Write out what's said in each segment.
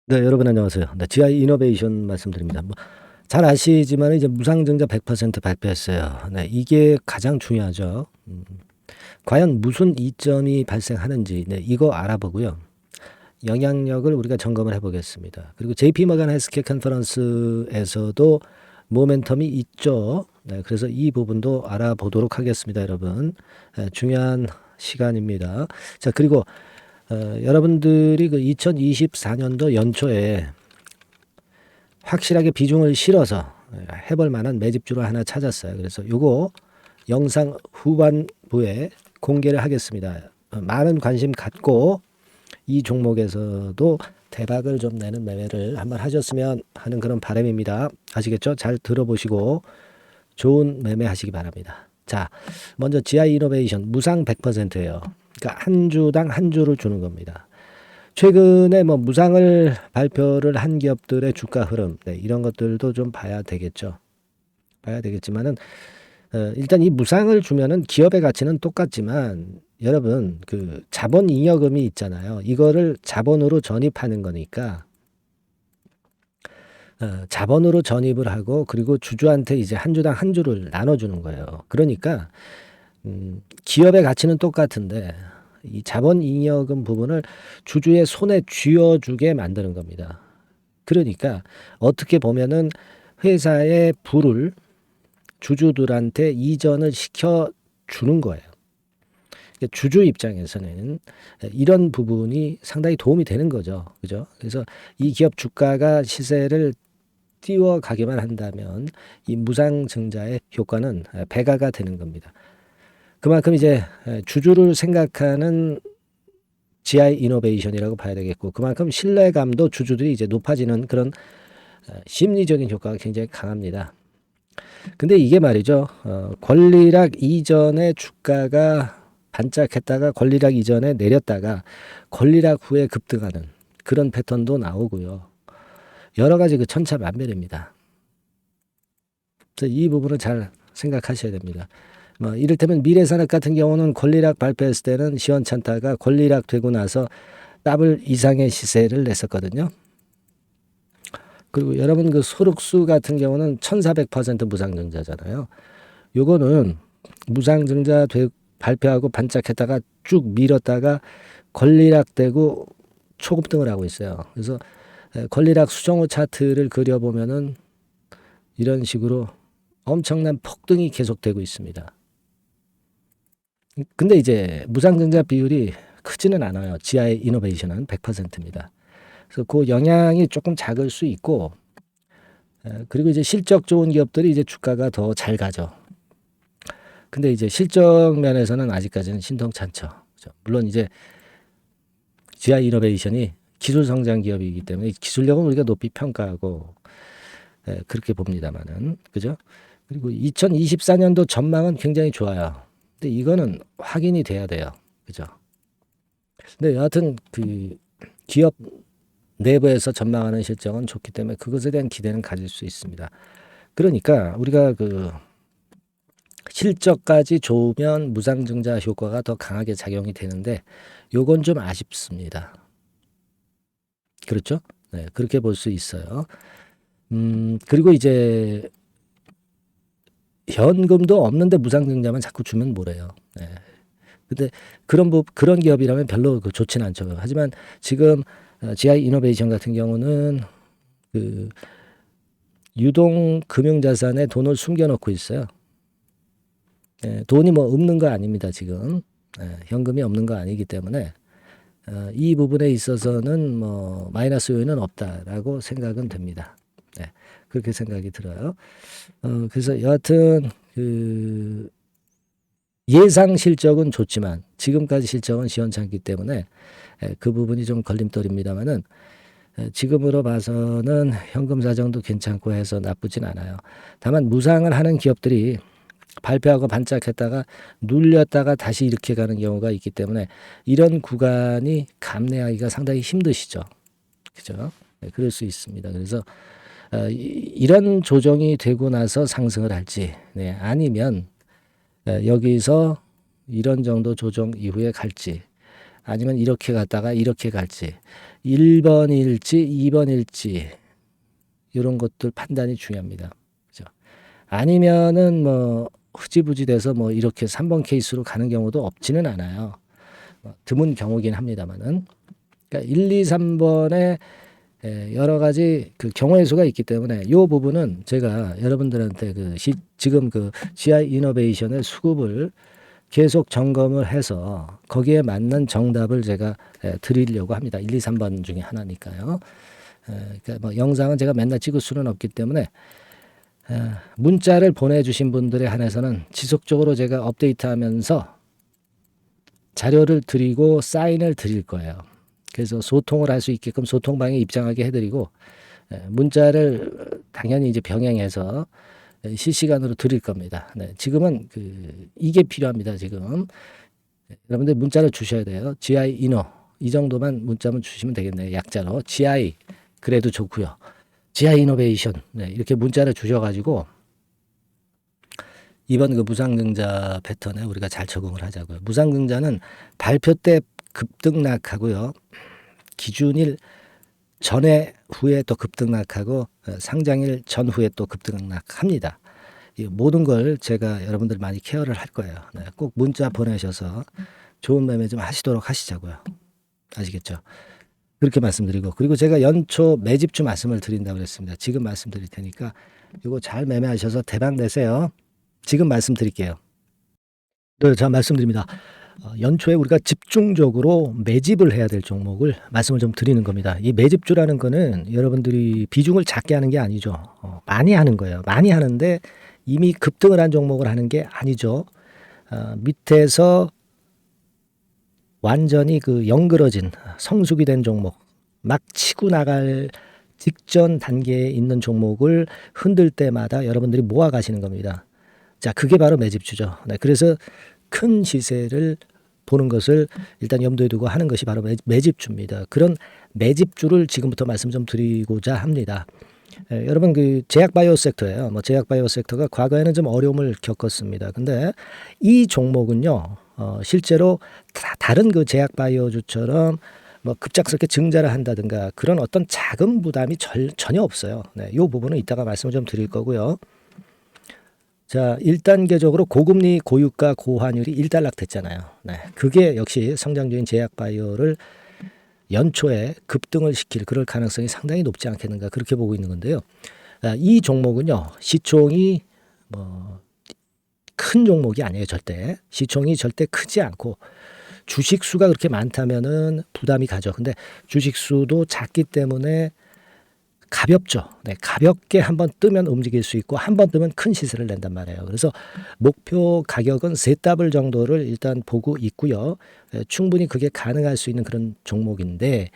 네, 여러분 안녕하세요. 네, GI 이노베이션 말씀드립니다. 잘 아시지만 이제 무상증자 100% 발표했어요. 네, 이게 가장 중요하죠. 과연 무슨 이점이 발생하는지, 네, 이거 알아보고요. 영향력을 우리가 점검을 해보겠습니다. 그리고 JP 모간 헬스케어 컨퍼런스에서도 모멘텀이 있죠. 네, 그래서 이 부분도 알아보도록 하겠습니다, 여러분. 네, 중요한 시간입니다. 자, 그리고 여러분들이 그 2024년도 연초에 확실하게 비중을 실어서 해볼 만한 매집주를 하나 찾았어요. 그래서 요거 영상 후반부에 공개를 하겠습니다. 많은 관심 갖고 이 종목에서도 대박을 좀 내는 매매를 한번 하셨으면 하는 그런 바람입니다. 아시겠죠? 잘 들어보시고 좋은 매매 하시기 바랍니다. 자, 먼저 GI 이노베이션 무상 100%예요. 그러니까 한 주당 한 주를 주는 겁니다. 최근에 뭐 무상을 발표를 한 기업들의 주가 흐름, 네, 이런 것들도 좀 봐야 되겠죠. 봐야 되겠지만은 일단 이 무상을 주면은 기업의 가치는 똑같지만 여러분 그 자본 잉여금이 있잖아요. 이거를 자본으로 전입하는 거니까 자본으로 전입을 하고 그리고 주주한테 이제 한 주당 한 주를 나눠주는 거예요. 그러니까 기업의 가치는 똑같은데 이 자본 잉여금 부분을 주주의 손에 쥐어주게 만드는 겁니다. 그러니까 어떻게 보면은 회사의 부를 주주들한테 이전을 시켜 주는 거예요. 주주 입장에서는 이런 부분이 상당히 도움이 되는 거죠. 그죠? 그래서 이 기업 주가가 시세를 띄워가기만 한다면 이 무상증자의 효과는 배가가 되는 겁니다. 그만큼 이제 주주를 생각하는 GI 이노베이션이라고 봐야 되겠고 그만큼 신뢰감도 주주들이 이제 높아지는 그런 심리적인 효과가 굉장히 강합니다. 근데 이게 말이죠. 권리락 이전에 주가가 반짝했다가 권리락 이전에 내렸다가 권리락 후에 급등하는 그런 패턴도 나오고요. 여러 가지 그 천차만별입니다. 그래서 이 부분을 잘 생각하셔야 됩니다. 뭐 이를테면 미래산업 같은 경우는 권리락 발표했을 때는 시원찮다가 권리락 되고 나서 더블 이상의 시세를 냈었거든요. 그리고 여러분 그 소륵수 같은 경우는 1400% 무상증자잖아요. 요거는 무상증자 발표하고 반짝했다가 쭉 밀었다가 권리락 되고 초급등을 하고 있어요. 그래서 권리락 수정호 차트를 그려보면은 이런 식으로 엄청난 폭등이 계속되고 있습니다. 근데 이제 무상증자 비율이 크지는 않아요. GI 이노베이션은 100%입니다. 그래서 그 영향이 조금 작을 수 있고, 그리고 이제 실적 좋은 기업들이 이제 주가가 더 잘 가죠. 근데 이제 실적 면에서는 아직까지는 신통찮죠. 물론 이제 GI 이노베이션이 기술 성장 기업이기 때문에 기술력은 우리가 높이 평가하고 그렇게 봅니다만은 그죠? 그리고 2024년도 전망은 굉장히 좋아요. 근데 이거는 확인이 돼야 돼요. 그죠? 근데 여하튼 그 기업 내부에서 전망하는 실적은 좋기 때문에 그것에 대한 기대는 가질 수 있습니다. 그러니까 우리가 그 실적까지 좋으면 무상증자 효과가 더 강하게 작용이 되는데 요건 좀 아쉽습니다. 그렇죠? 네, 그렇게 볼 수 있어요. 그리고 이제 현금도 없는데 무상증자만 자꾸 주면 뭐래요. 네. 근데 그런 기업이라면 별로 좋지는 않죠. 하지만 지금 GI 이노베이션 같은 경우는 그 유동 금융자산에 돈을 숨겨놓고 있어요. 돈이 뭐 없는 거 아닙니다, 지금. 현금이 없는 거 아니기 때문에 이 부분에 있어서는 뭐 마이너스 요인은 없다라고 생각은 됩니다. 네, 그렇게 생각이 들어요. 그래서 여하튼 그 예상 실적은 좋지만 지금까지 실적은 시원찮기 때문에 그 부분이 좀 걸림돌입니다만은 지금으로 봐서는 현금 사정도 괜찮고 해서 나쁘진 않아요. 다만 무상을 하는 기업들이 발표하고 반짝했다가 눌렸다가 다시 이렇게 가는 경우가 있기 때문에 이런 구간이 감내하기가 상당히 힘드시죠. 그죠? 네, 그럴 수 있습니다. 그래서 이런 조정이 되고 나서 상승을 할지, 네, 아니면 여기서 이런 정도 조정 이후에 갈지, 아니면 이렇게 갔다가 이렇게 갈지, 1번일지 2번일지 이런 것들 판단이 중요합니다. 그죠? 아니면은 뭐 흐지부지 돼서 뭐 이렇게 3번 케이스로 가는 경우도 없지는 않아요. 드문 경우긴 합니다만은. 그러니까 1, 2, 3번에 여러 가지 그 경우의 수가 있기 때문에 이 부분은 제가 여러분들한테 지금 그 GI 이노베이션의 수급을 계속 점검을 해서 거기에 맞는 정답을 제가 드리려고 합니다. 1, 2, 3번 중에 하나니까요. 그러니까 뭐 영상은 제가 맨날 찍을 수는 없기 때문에 문자를 보내주신 분들에 한해서는 지속적으로 제가 업데이트하면서 자료를 드리고 사인을 드릴 거예요. 그래서 소통을 할 수 있게끔 소통방에 입장하게 해드리고 문자를 당연히 이제 병행해서 실시간으로 드릴 겁니다. 네, 지금은 이게 필요합니다. 지금 여러분들 문자를 주셔야 돼요. GI 이노 이 정도만 문자만 주시면 되겠네요. 약자로 GI 그래도 좋고요. GI 이노베이션 이렇게 문자를 주셔가지고 이번 그 무상증자 패턴에 우리가 잘 적응을 하자고요. 무상증자는 발표 때 급등락하고요. 기준일 전에 후에 또 급등락하고 상장일 전후에 또 급등락합니다. 이 모든 걸 제가 여러분들 많이 케어를 할 거예요. 네, 꼭 문자 보내셔서 좋은 매매 좀 하시도록 하시자고요. 아시겠죠? 그렇게 말씀드리고 그리고 제가 연초 매집주 말씀을 드린다고 그랬습니다. 지금 말씀드릴 테니까 이거 잘 매매하셔서 대박 내세요. 지금 말씀드릴게요. 네, 자 말씀드립니다. 연초에 우리가 집중적으로 매집을 해야 될 종목을 말씀을 좀 드리는 겁니다. 이 매집주라는 거는 여러분들이 비중을 작게 하는 게 아니죠. 많이 하는 거예요. 많이 하는데 이미 급등을 한 종목을 하는 게 아니죠. 밑에서 완전히 영그러진 성숙이 된 종목, 막 치고 나갈 직전 단계에 있는 종목을 흔들 때마다 여러분들이 모아 가시는 겁니다. 자, 그게 바로 매집주죠. 네, 그래서 큰 시세를 보는 것을 일단 염두에 두고 하는 것이 바로 매집주입니다. 그런 매집주를 지금부터 말씀 좀 드리고자 합니다. 여러분 제약바이오 섹터예요. 제약바이오 섹터가 과거에는 좀 어려움을 겪었습니다. 근데 이 종목은요, 실제로 다른 제약바이오주처럼 급작스럽게 증자를 한다든가 그런 어떤 자금 부담이 전혀 없어요. 네, 이 부분은 이따가 말씀을 좀 드릴 거고요. 자, 1단계적으로 고금리, 고유가, 고환율이 일단락됐잖아요. 네, 그게 역시 성장주인 제약바이오를 연초에 급등을 시킬 그럴 가능성이 상당히 높지 않겠는가 그렇게 보고 있는 건데요. 이 종목은요, 시총이 큰 종목이 아니에요. 절대 시총이 절대 크지 않고 주식 수가 그렇게 많다면은 부담이 가죠. 근데 주식 수도 작기 때문에 가볍죠. 네, 가볍게 한번 뜨면 움직일 수 있고 한번 뜨면 큰 시세를 낸단 말이에요. 그래서 목표 가격은 세 더블 정도를 일단 보고 있고요. 충분히 그게 가능할 수 있는 그런 종목인데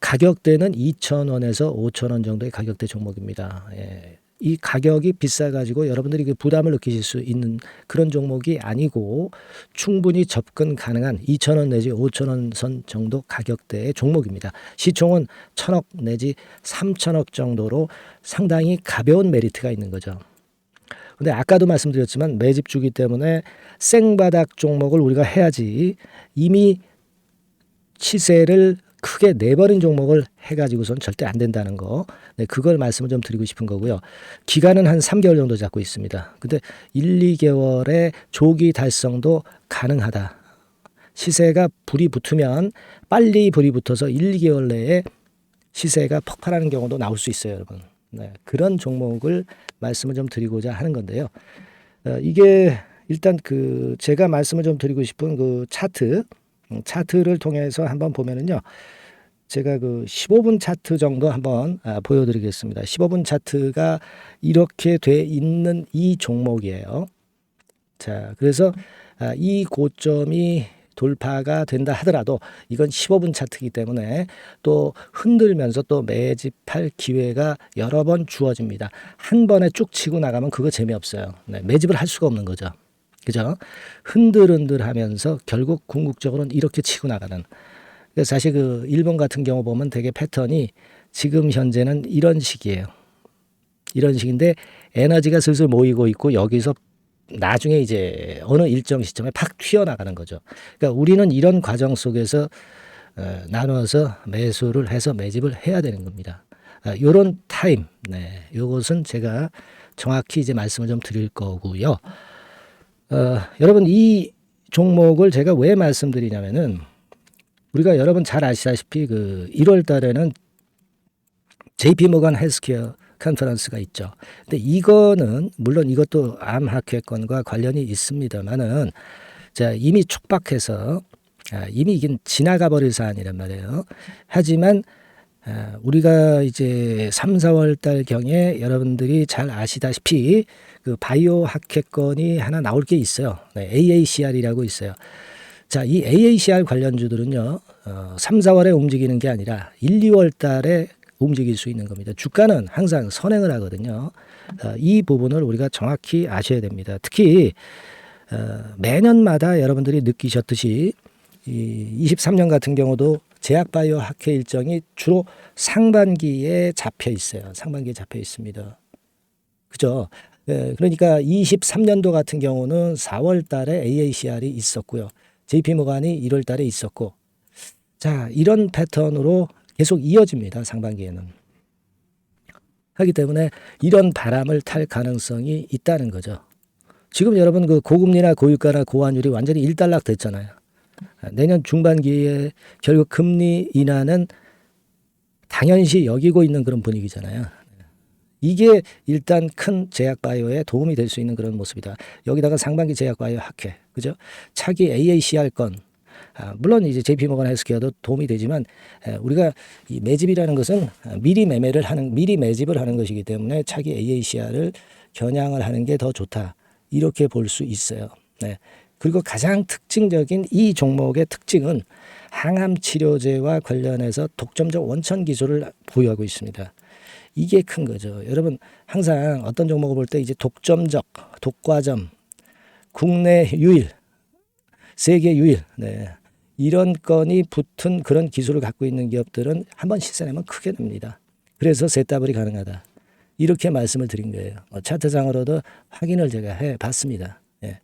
가격대는 2,000원에서 5,000원 정도의 가격대 종목입니다. 이 가격이 비싸가지고 여러분들이 부담을 느끼실 수 있는 그런 종목이 아니고 충분히 접근 가능한 2,000원 내지 5,000원 선 정도 가격대의 종목입니다. 시총은 1,000억 내지 3,000억 정도로 상당히 가벼운 메리트가 있는 거죠. 근데 아까도 말씀드렸지만 매집주기 때문에 생바닥 종목을 우리가 해야지 이미 시세를 크게 내버린 종목을 해가지고선 절대 안 된다는 거. 네, 그걸 말씀을 좀 드리고 싶은 거고요. 기간은 한 3개월 정도 잡고 있습니다. 근데 1, 2개월의 조기 달성도 가능하다. 시세가 불이 붙으면 빨리 불이 붙어서 1, 2개월 내에 시세가 폭발하는 경우도 나올 수 있어요, 여러분. 네, 그런 종목을 말씀을 좀 드리고자 하는 건데요. 이게 일단 제가 말씀을 좀 드리고 싶은 차트를 통해서 한번 보면은요. 제가 15분 차트 정도 한번 보여드리겠습니다. 15분 차트가 이렇게 돼 있는 이 종목이에요. 자, 그래서 이 고점이 돌파가 된다 하더라도 이건 15분 차트이기 때문에 또 흔들면서 또 매집할 기회가 여러 번 주어집니다. 한 번에 쭉 치고 나가면 그거 재미없어요. 네, 매집을 할 수가 없는 거죠. 그죠? 흔들흔들 하면서 결국 궁극적으로는 이렇게 치고 나가는. 사실 일본 같은 경우 보면 되게 패턴이 지금 현재는 이런 식이에요. 이런 식인데 에너지가 슬슬 모이고 있고 여기서 나중에 이제 어느 일정 시점에 팍 튀어나가는 거죠. 그러니까 우리는 이런 과정 속에서 나눠서 매수를 해서 매집을 해야 되는 겁니다. 요런 타임, 네, 요것은 제가 정확히 이제 말씀을 좀 드릴 거고요. 여러분 이 종목을 제가 왜 말씀드리냐면은 우리가 여러분 잘 아시다시피 그 1월 달에는 JP 모건 헬스케어 컨퍼런스가 있죠. 근데 이거는 물론 이것도 암 학회권과 관련이 있습니다만은 자, 이미 촉박해서 이미 이게 지나가 버릴 사안이란 말이에요. 하지만 우리가 이제 3, 4월 달 경에 여러분들이 잘 아시다시피 그 바이오 학회권이 하나 나올 게 있어요. 네, AACR이라고 있어요. 자, 이 AACR 관련주들은요, 3, 4월에 움직이는 게 아니라 1, 2월 달에 움직일 수 있는 겁니다. 주가는 항상 선행을 하거든요. 이 부분을 우리가 정확히 아셔야 됩니다. 특히 매년마다 여러분들이 느끼셨듯이 이 23년 같은 경우도 제약바이오 학회 일정이 주로 상반기에 잡혀 있어요. 상반기에 잡혀 있습니다. 그죠? 그러니까 23년도 같은 경우는 4월 달에 AACR이 있었고요. JP모간이 1월 달에 있었고, 자, 이런 패턴으로 계속 이어집니다. 상반기에는. 하기 때문에 이런 바람을 탈 가능성이 있다는 거죠. 지금 여러분 그 고금리나 고유가나 고환율이 완전히 일단락 됐잖아요. 내년 중반기에 결국 금리 인하는 당연시 여기고 있는 그런 분위기잖아요. 이게 일단 큰 제약바이오에 도움이 될 수 있는 그런 모습이다. 여기다가 상반기 제약바이오 학회, 그죠? 차기 AACR 건, 물론 이제 JP모건 헬스케어도 도움이 되지만 우리가 이 매집이라는 것은 미리 매집을 하는 것이기 때문에 차기 AACR을 겨냥을 하는 게 더 좋다. 이렇게 볼 수 있어요. 네. 그리고 가장 특징적인 이 종목의 특징은 항암 치료제와 관련해서 독점적 원천 기술을 보유하고 있습니다. 이게 큰 거죠. 여러분 항상 어떤 종목을 볼 때 이제 독점적, 독과점, 국내 유일, 세계 유일, 네, 이런 건이 붙은 그런 기술을 갖고 있는 기업들은 한번 시세내면 크게 납니다. 그래서 셋더블이 가능하다. 이렇게 말씀을 드린 거예요. 차트상으로도 확인을 제가 해봤습니다. 네.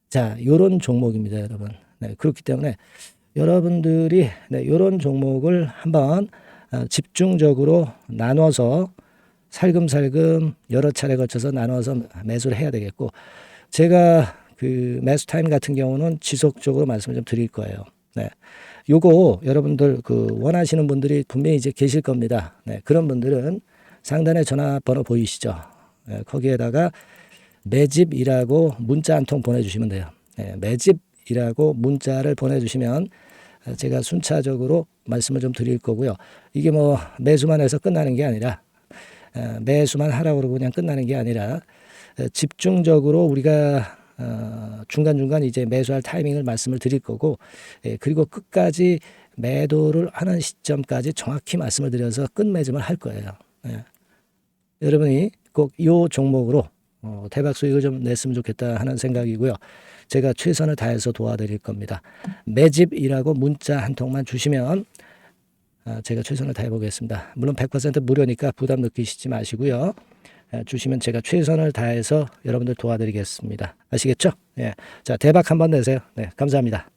자, 요런 종목입니다, 여러분. 네, 그렇기 때문에 여러분들이 이런 종목을 한번 집중적으로 나눠서 살금살금 여러 차례 거쳐서 나눠서 매수를 해야 되겠고, 제가 그 매수 타임 같은 경우는 지속적으로 말씀을 좀 드릴 거예요. 네. 요거 여러분들 그 원하시는 분들이 분명히 이제 계실 겁니다. 네. 그런 분들은 상단에 전화번호 보이시죠? 네. 거기에다가 매집이라고 문자 한 통 보내주시면 돼요. 네. 매집이라고 문자를 보내주시면 제가 순차적으로 말씀을 좀 드릴 거고요. 이게 뭐 매수만 해서 끝나는 게 아니라 매수만 하라고 그러고 그냥 끝나는 게 아니라 집중적으로 우리가 중간중간 이제 매수할 타이밍을 말씀을 드릴 거고, 그리고 끝까지 매도를 하는 시점까지 정확히 말씀을 드려서 끝매짐을 할 거예요. 여러분이 꼭 이 종목으로 대박 수익을 좀 냈으면 좋겠다 하는 생각이고요. 제가 최선을 다해서 도와드릴 겁니다. 매집이라고 문자 한 통만 주시면 제가 최선을 다해 보겠습니다. 물론 100% 무료니까 부담 느끼시지 마시고요. 주시면 제가 최선을 다해서 여러분들 도와드리겠습니다. 아시겠죠? 예. 자, 대박 한번 내세요. 네, 감사합니다.